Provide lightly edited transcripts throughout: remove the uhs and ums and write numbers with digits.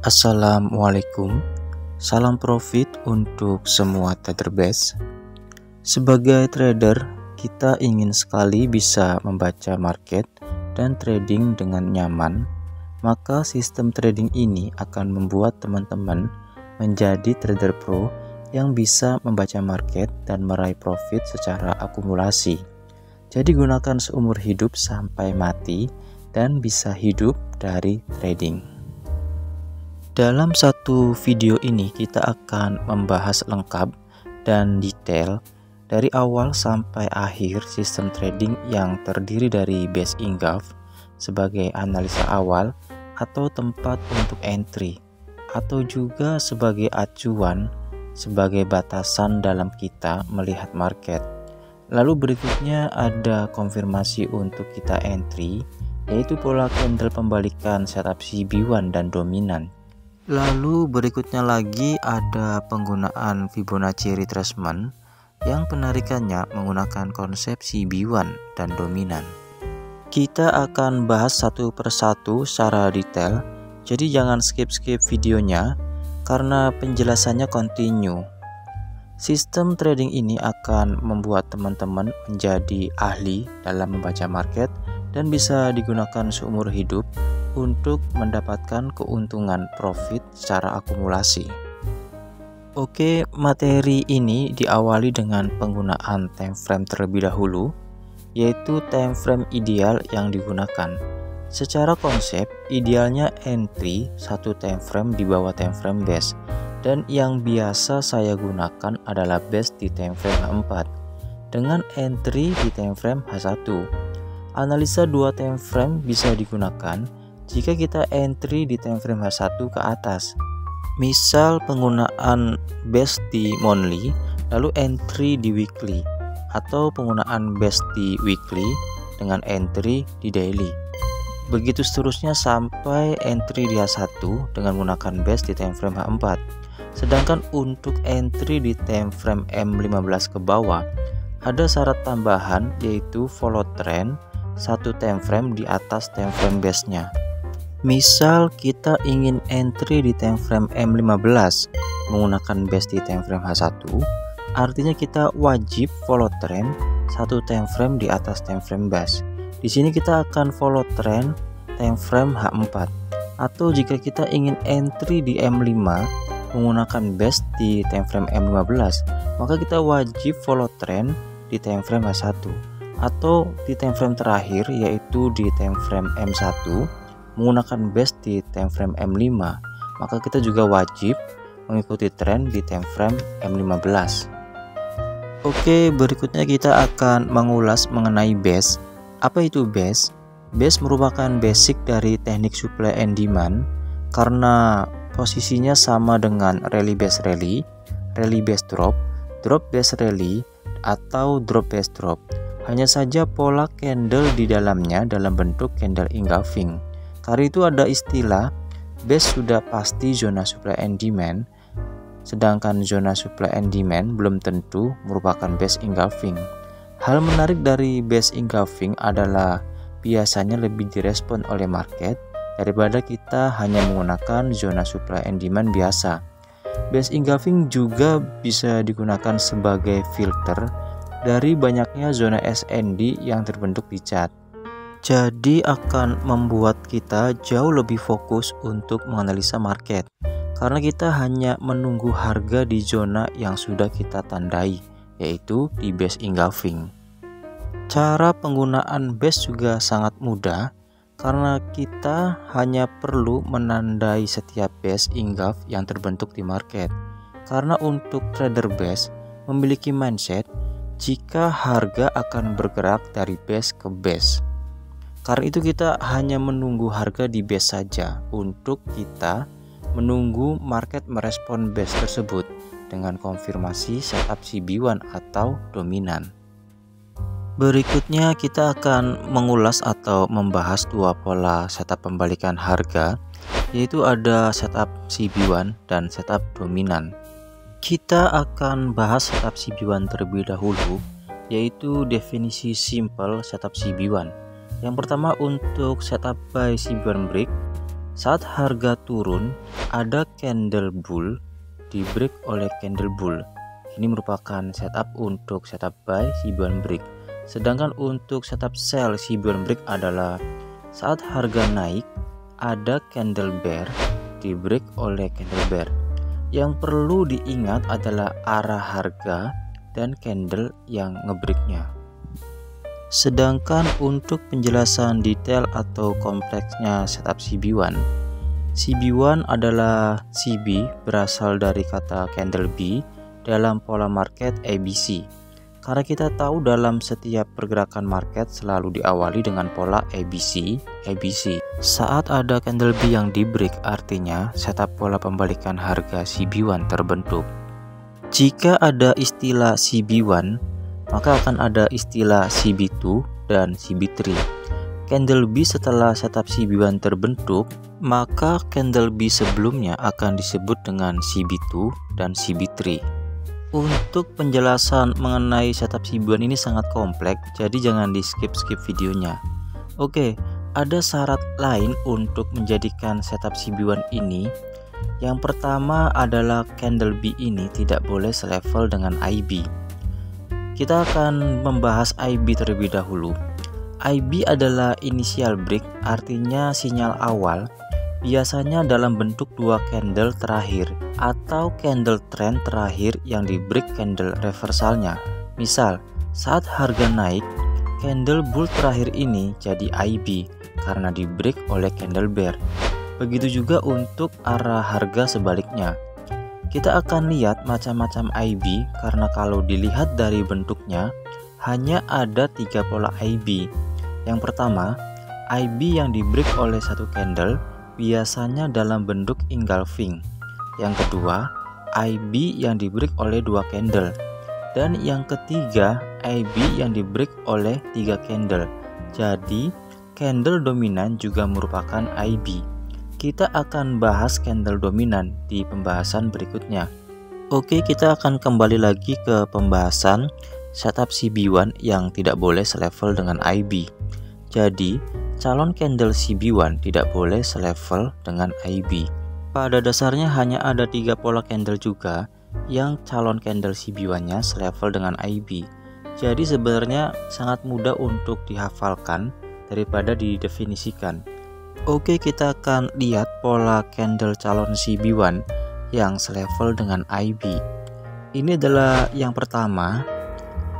Assalamualaikum, salam profit untuk semua trader base. Sebagai trader, kita ingin sekali bisa membaca market dan trading dengan nyaman. Maka sistem trading ini akan membuat teman-teman menjadi trader pro yang bisa membaca market dan meraih profit secara akumulasi. Jadi gunakan seumur hidup sampai mati dan bisa hidup dari trading. Dalam satu video ini kita akan membahas lengkap dan detail dari awal sampai akhir sistem trading yang terdiri dari base Ingulf sebagai analisa awal atau tempat untuk entry, atau juga sebagai acuan sebagai batasan dalam kita melihat market. Lalu berikutnya ada konfirmasi untuk kita entry, yaitu pola candle pembalikan setup CB1 dan dominan. Lalu berikutnya lagi ada penggunaan Fibonacci retracement yang penarikannya menggunakan konsep CB1 dan dominan. Kita akan bahas satu persatu secara detail, jadi jangan skip videonya karena penjelasannya continue. Sistem trading ini akan membuat teman-teman menjadi ahli dalam membaca market dan bisa digunakan seumur hidup untuk mendapatkan keuntungan profit secara akumulasi. Oke, materi ini diawali dengan penggunaan time frame terlebih dahulu, yaitu time frame ideal yang digunakan. Secara konsep, idealnya entry satu time frame di bawah time frame base, dan yang biasa saya gunakan adalah base di time frame H4 dengan entry di time frame H1. Analisa dua time frame bisa digunakan jika kita entry di time frame H1 ke atas. Misal penggunaan base di monthly lalu entry di weekly, atau penggunaan base di weekly dengan entry di daily. Begitu seterusnya sampai entry di H1 dengan menggunakan base di time frame H4. Sedangkan untuk entry di time frame M15 ke bawah ada syarat tambahan, yaitu follow trend satu time frame di atas time frame base-nya. Misal kita ingin entry di time frame M15 menggunakan base di time frame H1, artinya kita wajib follow trend satu time frame di atas time frame base. Di sini kita akan follow trend time frame H4. Atau jika kita ingin entry di M5 menggunakan base di time frame M15, maka kita wajib follow trend di time frame H1. Atau di time frame terakhir, yaitu di time frame M1 menggunakan base di time frame M5, maka kita juga wajib mengikuti tren di time frame M15. Oke, berikutnya kita akan mengulas mengenai base. Apa itu base? Base merupakan basic dari teknik supply and demand karena posisinya sama dengan rally base rally, rally base drop, drop base rally, atau drop base drop. Hanya saja pola candle di dalamnya dalam bentuk candle engulfing. Karena itu ada istilah base sudah pasti zona supply and demand, sedangkan zona supply and demand belum tentu merupakan base engulfing. Hal menarik dari base engulfing adalah biasanya lebih direspon oleh market daripada kita hanya menggunakan zona supply and demand biasa. Base engulfing juga bisa digunakan sebagai filter dari banyaknya zona SND yang terbentuk di chart. Jadi akan membuat kita jauh lebih fokus untuk menganalisa market karena kita hanya menunggu harga di zona yang sudah kita tandai, yaitu di base engulfing. Cara penggunaan base juga sangat mudah karena kita hanya perlu menandai setiap base engulf yang terbentuk di market. Karena untuk trader base memiliki mindset jika harga akan bergerak dari base ke base. Karena itu kita hanya menunggu harga di base saja untuk kita menunggu market merespon base tersebut dengan konfirmasi setup CB1 atau dominan. Berikutnya kita akan mengulas atau membahas dua pola setup pembalikan harga, yaitu ada setup CB1 dan setup dominan. Kita akan bahas setup CB1 terlebih dahulu, yaitu definisi simple setup CB1. Yang pertama, untuk setup buy CB1 break, Saat harga turun, ada candle bull di break oleh candle bull. Ini merupakan setup untuk setup buy CB1 break. Sedangkan untuk setup sell CB1 break adalah saat harga naik, ada candle bear di break oleh candle bear. Yang perlu diingat adalah arah harga dan candle yang ngebreaknya. Sedangkan untuk penjelasan detail atau kompleksnya setup CB1, CB1 adalah CB berasal dari kata candle B dalam pola market ABC. Karena kita tahu dalam setiap pergerakan market selalu diawali dengan pola ABC. Saat ada candle B yang di break, artinya setup pola pembalikan harga CB1 terbentuk. Jika ada istilah CB1, maka akan ada istilah CB2 dan CB3. Candle B setelah setup CB1 terbentuk, maka candle B sebelumnya akan disebut dengan CB2 dan CB3. Untuk penjelasan mengenai setup CB1 ini sangat kompleks, jadi jangan di skip videonya. Oke, ada syarat lain untuk menjadikan setup CB1 ini. Yang pertama adalah candle B ini tidak boleh selevel dengan IB. Kita akan membahas IB terlebih dahulu. IB adalah initial break, artinya sinyal awal, biasanya dalam bentuk dua candle terakhir atau candle trend terakhir yang di break candle reversalnya. Misal, saat harga naik, candle bull terakhir ini jadi IB karena di break oleh candle bear. Begitu juga untuk arah harga sebaliknya. Kita akan lihat macam-macam IB karena kalau dilihat dari bentuknya hanya ada 3 pola IB. Yang pertama, IB yang di break oleh satu candle biasanya dalam bentuk engulfing. Yang kedua, IB yang di break oleh 2 candle. Dan yang ketiga, IB yang di break oleh 3 candle. Jadi, candle dominan juga merupakan IB. Kita akan bahas candle dominan di pembahasan berikutnya. Oke, kita akan kembali lagi ke pembahasan setup CB1 yang tidak boleh selevel dengan IB. Jadi, calon candle CB1 tidak boleh selevel dengan IB. Pada dasarnya hanya ada 3 pola candle juga yang calon candle CB1-nya selevel dengan IB. Jadi sebenarnya sangat mudah untuk dihafalkan daripada didefinisikan. Oke, kita akan lihat pola candle calon CB1 yang selevel dengan IB. Ini adalah yang pertama,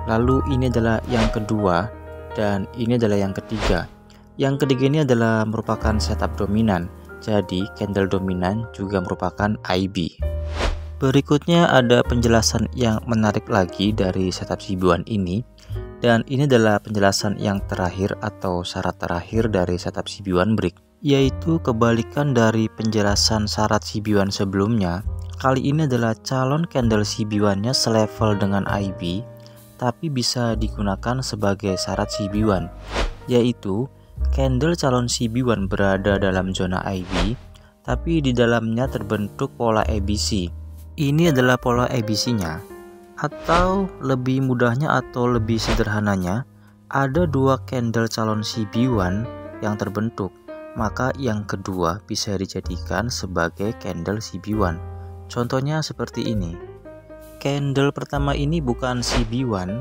lalu ini adalah yang kedua, dan ini adalah yang ketiga. Yang ketiga ini adalah merupakan setup dominan, jadi candle dominan juga merupakan IB. Berikutnya ada penjelasan yang menarik lagi dari setup CB1 ini, dan ini adalah penjelasan yang terakhir atau syarat terakhir dari setup CB1 break, yaitu kebalikan dari penjelasan syarat CB1 sebelumnya. Kali ini adalah calon candle CB1-nya selevel dengan IB, tapi bisa digunakan sebagai syarat CB1, yaitu candle calon CB1 berada dalam zona IB, tapi di dalamnya terbentuk pola ABC. Ini adalah pola ABC-nya, atau lebih mudahnya atau lebih sederhananya, ada 2 candle calon CB1 yang terbentuk, maka yang kedua bisa dijadikan sebagai candle CB1. Contohnya seperti ini. Candle pertama ini bukan CB1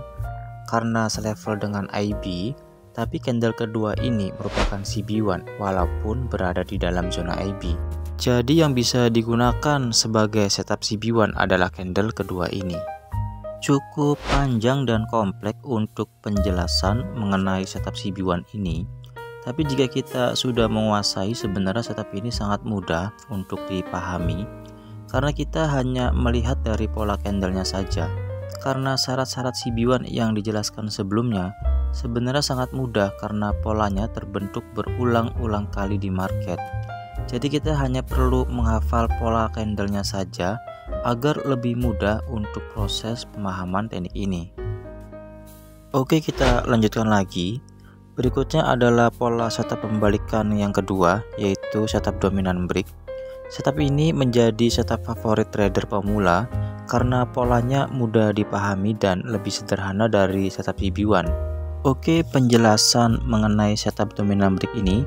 karena selevel dengan IB, tapi candle kedua ini merupakan CB1 walaupun berada di dalam zona IB. Jadi yang bisa digunakan sebagai setup CB1 adalah candle kedua ini. Cukup panjang dan kompleks untuk penjelasan mengenai setup CB1 ini. Tapi jika kita sudah menguasai, sebenarnya setup ini sangat mudah untuk dipahami karena kita hanya melihat dari pola candlenya saja. Karena syarat-syarat CB1 yang dijelaskan sebelumnya sebenarnya sangat mudah karena polanya terbentuk berulang-ulang kali di market. Jadi kita hanya perlu menghafal pola candlenya saja agar lebih mudah untuk proses pemahaman teknik ini. Oke, kita lanjutkan lagi. Berikutnya adalah pola setup pembalikan yang kedua, yaitu setup dominan break. Setup ini menjadi setup favorit trader pemula karena polanya mudah dipahami dan lebih sederhana dari setup CB1. Oke, penjelasan mengenai setup dominan break ini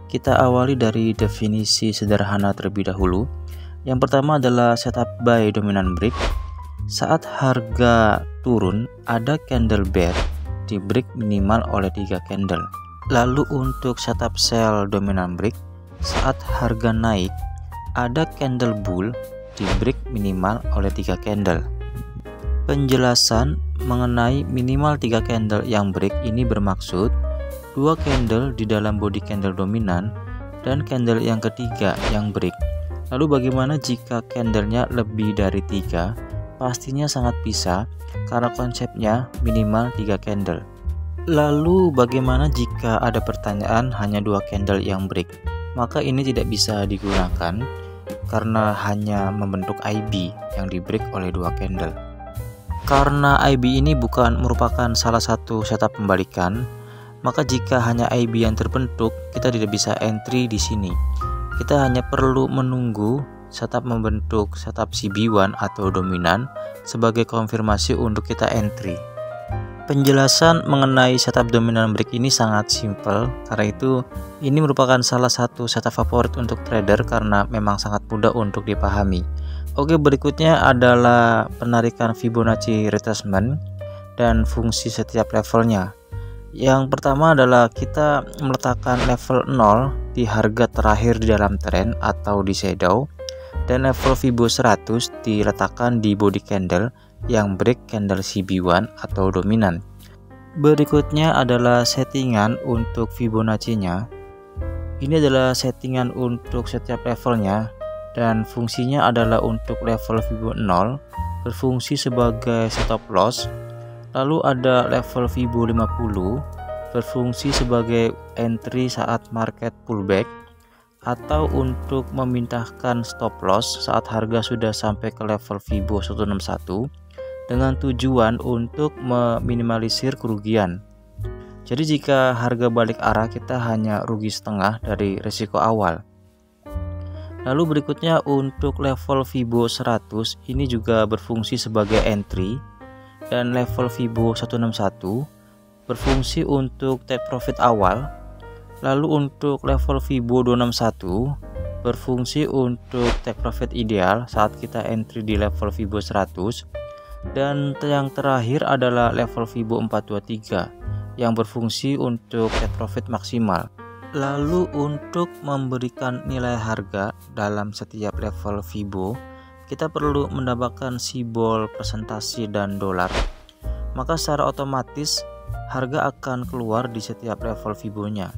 kita awali dari definisi sederhana terlebih dahulu. Yang pertama adalah setup buy dominant break. Saat harga turun, ada candle bear di break minimal oleh 3 candle. Lalu untuk setup sell dominant break, saat harga naik, ada candle bull di break minimal oleh 3 candle. Penjelasan mengenai minimal 3 candle yang break ini bermaksud 2 candle di dalam body candle dominan dan candle yang ketiga yang break. Lalu bagaimana jika candlenya lebih dari 3? Pastinya sangat bisa karena konsepnya minimal 3 candle. Lalu bagaimana jika ada pertanyaan hanya 2 candle yang break? Maka ini tidak bisa digunakan karena hanya membentuk IB yang di break oleh 2 candle. Karena IB ini bukan merupakan salah satu setup pembalikan, maka jika hanya IB yang terbentuk, kita tidak bisa entry di sini. Kita hanya perlu menunggu setup membentuk setup CB1 atau dominan sebagai konfirmasi untuk kita entry. Penjelasan mengenai setup dominan break ini sangat simpel, karena itu ini merupakan salah satu setup favorit untuk trader karena memang sangat mudah untuk dipahami. Oke, berikutnya adalah penarikan Fibonacci retracement dan fungsi setiap levelnya. Yang pertama adalah kita meletakkan level 0 di harga terakhir di dalam tren atau di shadow, dan level Fibo 100 diletakkan di body candle yang break candle CB1 atau dominan. Berikutnya adalah settingan untuk Fibonacci-nya. Ini adalah settingan untuk setiap levelnya, dan fungsinya adalah untuk level Fibo 0 berfungsi sebagai stop loss. Lalu ada level Fibo 50 berfungsi sebagai entry saat market pullback, atau untuk memindahkan stop loss saat harga sudah sampai ke level Fibo 161 dengan tujuan untuk meminimalisir kerugian. Jadi jika harga balik arah, kita hanya rugi setengah dari risiko awal. Lalu berikutnya untuk level Fibo 100 ini juga berfungsi sebagai entry, dan level Fibo 161 berfungsi untuk take profit awal. Lalu untuk level Fibo 261 berfungsi untuk take profit ideal saat kita entry di level Fibo 100, dan yang terakhir adalah level Fibo 423 yang berfungsi untuk take profit maksimal. Lalu untuk memberikan nilai harga dalam setiap level Fibo, kita perlu mendapatkan simbol persentase dan dolar. Maka secara otomatis harga akan keluar di setiap level Fibo-nya.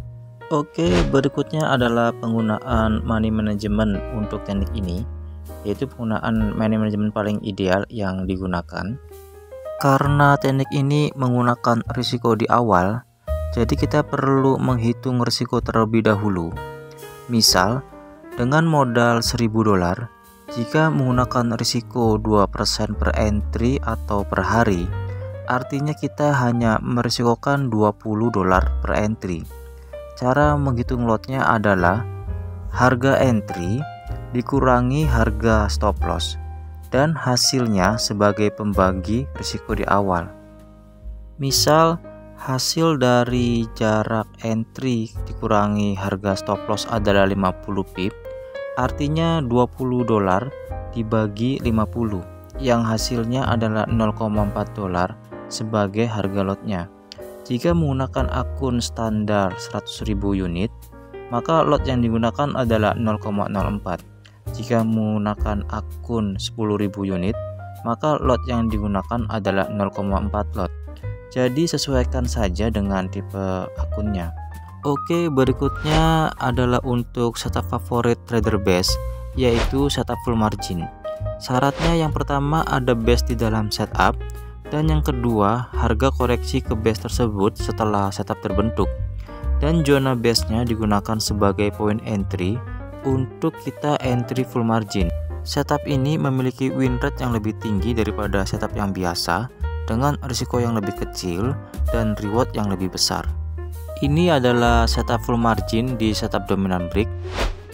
Oke, berikutnya adalah penggunaan money management untuk teknik ini, yaitu penggunaan money management paling ideal yang digunakan. Karena teknik ini menggunakan risiko di awal, jadi kita perlu menghitung risiko terlebih dahulu. Misal, dengan modal $1000, jika menggunakan risiko 2% per entry atau per hari, artinya kita hanya merisikokan $20 per entry. Cara menghitung lotnya adalah harga entry dikurangi harga stop loss, dan hasilnya sebagai pembagi risiko di awal. Misal, hasil dari jarak entry dikurangi harga stop loss adalah 50 pip, artinya $20 dibagi 50, yang hasilnya adalah $0,4 sebagai harga lotnya. Jika menggunakan akun standar 100.000 unit, maka lot yang digunakan adalah 0,04. Jika menggunakan akun 10.000 unit, maka lot yang digunakan adalah 0,4 lot. Jadi sesuaikan saja dengan tipe akunnya. Oke, berikutnya adalah untuk setup favorit trader base, yaitu setup full margin. Syaratnya yang pertama ada base di dalam setup, dan yang kedua harga koreksi ke base tersebut setelah setup terbentuk, dan zona base-nya digunakan sebagai point entry untuk kita entry full margin. Setup ini memiliki win rate yang lebih tinggi daripada setup yang biasa, dengan risiko yang lebih kecil dan reward yang lebih besar. Ini adalah setup full margin di setup dominant break,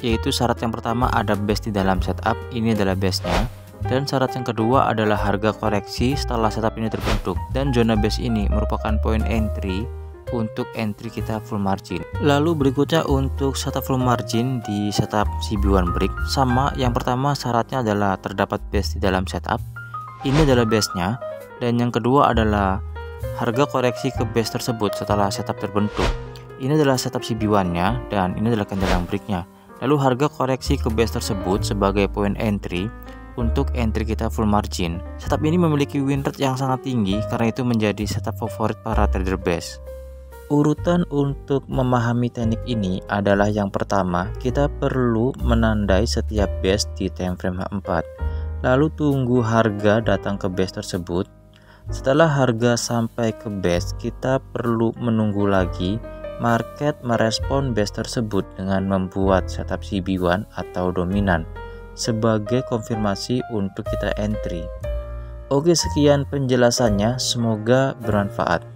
yaitu syarat yang pertama ada base di dalam setup, ini adalah base-nya, dan syarat yang kedua adalah harga koreksi setelah setup ini terbentuk, dan zona base ini merupakan point entry untuk entry kita full margin. Lalu berikutnya untuk setup full margin di setup CB1 break, sama. Yang pertama syaratnya adalah terdapat base di dalam setup. Ini adalah base-nya. Dan yang kedua adalah harga koreksi ke base tersebut setelah setup terbentuk. Ini adalah setup CB1-nya dan ini adalah candle yang break-nya. Lalu harga koreksi ke base tersebut sebagai poin entry untuk entry kita full margin. Setup ini memiliki win rate yang sangat tinggi karena itu menjadi setup favorit para trader base. Urutan untuk memahami teknik ini adalah yang pertama, kita perlu menandai setiap base di time frame H4. Lalu tunggu harga datang ke base tersebut. Setelah harga sampai ke base, kita perlu menunggu lagi market merespon base tersebut dengan membuat setup CB1 atau dominan sebagai konfirmasi untuk kita entry. Oke, sekian penjelasannya, semoga bermanfaat.